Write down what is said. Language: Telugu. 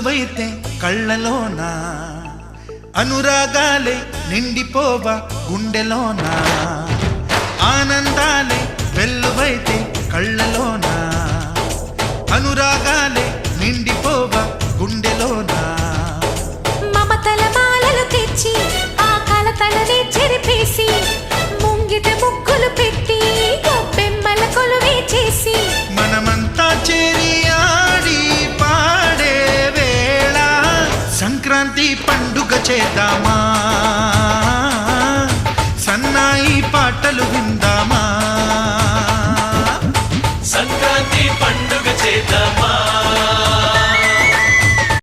వెల్లువైతే కళ్ళలోన అనురాగాలే నిండిపోవా గుండెలోన ఆనందాలే వెల్లువైతే కళ్ళలోన అనురాగాలే నిండిపోవా గుండెలోన మమతల మాలలు తెచ్చి ఆ కలతలనే చెరిపేసి ముంగిట ముగ్గులు పెట్టి గొప్పెమ్మల కొలువే చేసి మనమంతా చేరి ఆడి పాడే వేళ సంక్రాంతి పండుగ చేద్దామా సన్నాయి పాటలు విందామా సంక్రాంతి పండుగ చేద్దామా